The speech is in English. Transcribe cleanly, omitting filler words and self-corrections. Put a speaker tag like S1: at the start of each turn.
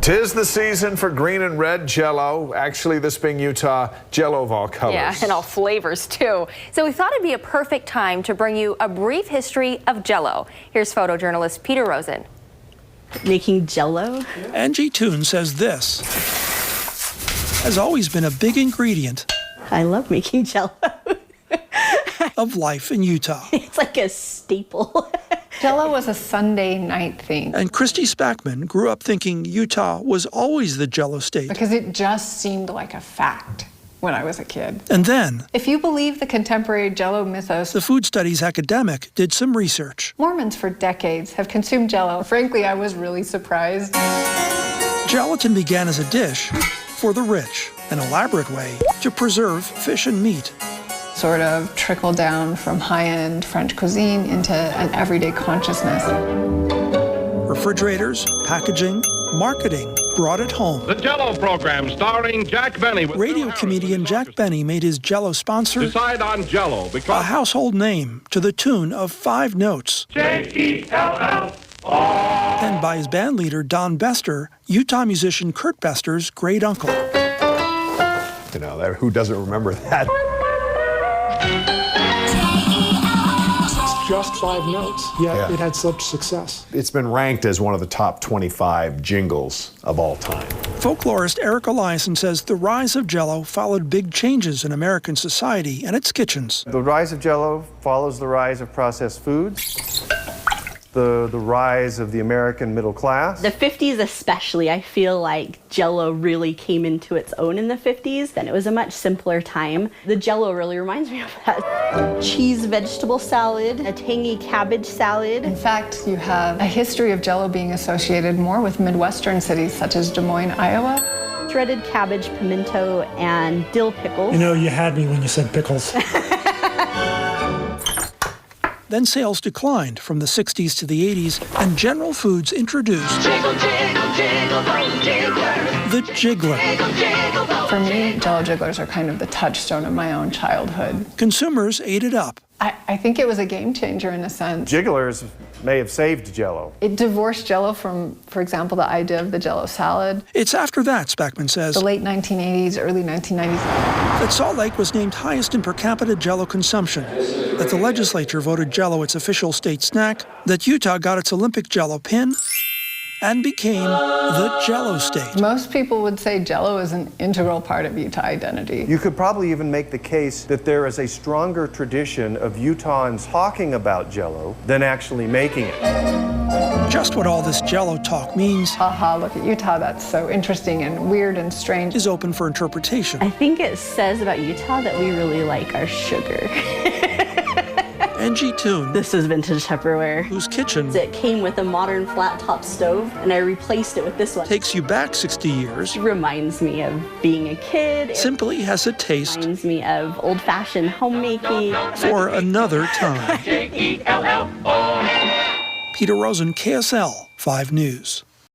S1: 'Tis the season for green and red Jell-O. Actually, this being Utah, Jell-O of all colors.
S2: Yeah, and all flavors, too. So we thought it'd be a perfect time to bring you a brief history of Jell-O. Here's photojournalist Peter Rosen.
S3: Making Jell-O?
S4: Angie Toon says this has always been a big ingredient
S3: I love making Jell-O.
S4: of life in Utah.
S3: It's like a staple.
S5: Jell-O was a Sunday night thing.
S4: And Christy Spackman grew up thinking Utah was always the Jell-O state.
S5: Because it just seemed like a fact when I was a kid.
S4: And then,
S5: If you believe the contemporary Jell-O mythos,
S4: the food studies academic did some research.
S5: Mormons for decades have consumed Jell-O. Frankly, I was really surprised.
S4: Gelatin began as a dish for the rich, an elaborate way to preserve fish and meat.
S5: Sort of trickled down from high-end French cuisine into an everyday consciousness.
S4: Refrigerators, packaging, marketing brought it home.
S6: The Jell-O program starring Jack Benny. With
S4: Radio comedian Jack Benny made his Jell-O sponsor
S6: Decide on Jell-O
S4: a
S6: because
S4: household name to the tune of 5 notes.
S6: Jell-O.
S4: And by his band leader Don Bester, Utah musician Kurt Bester's great uncle.
S1: You know, who doesn't remember that?
S7: Just 5 notes, yet
S1: Yeah.
S7: it had such success.
S1: It's been ranked as one of the top 25 jingles of all time.
S4: Folklorist Eric Eliason says the rise of Jell-O followed big changes in American society and its kitchens.
S8: The rise of Jell-O follows the rise of processed foods, the rise of the American middle class.
S3: The 50s especially, I feel like Jell-O really came into its own in the 50s, and it was a much simpler time. The Jell-O really reminds me of that. Cheese vegetable salad, a tangy cabbage salad.
S5: In fact, you have a history of Jell-O being associated more with Midwestern cities such as Des Moines, Iowa.
S3: Shredded cabbage, pimento, and dill pickles.
S7: You know, you had me when you said pickles.
S4: Then sales declined from the 60s to the 80s, and General Foods introduced the Jiggler.
S5: For me, Jell-O Jigglers are kind of the touchstone of my own childhood.
S4: Consumers ate it up.
S5: I think it was a game changer in a sense.
S8: Jigglers may have saved Jell-O.
S5: It divorced Jell-O from, for example, the idea of the Jell-O salad.
S4: It's after that, Spackman says,
S5: The late 1980s, early 1990s.
S4: that Salt Lake was named highest in per capita Jell-O consumption, that the legislature voted Jell-O its official state snack, that Utah got its Olympic Jell-O pin, and became the Jell-O state.
S5: Most people would say Jell-O is an integral part of Utah identity.
S8: You could probably even make the case that there is a stronger tradition of Utahns talking about Jell-O than actually making it.
S4: Just what all this Jell-O talk means
S5: Aha, look at Utah, that's so interesting and weird and strange.
S4: is open for interpretation.
S3: I think it says about Utah that we really like our sugar.
S4: Angie Toon,
S3: This is vintage Tupperware.
S4: whose kitchen
S3: It came with a modern flat-top stove, and I replaced it with this one.
S4: takes you back 60 years,
S3: It reminds me of being a kid. It
S4: simply has a taste
S3: reminds me of old-fashioned homemaking.
S4: for another time.
S6: Jell-O.
S4: Peter Rosen, KSL 5 News.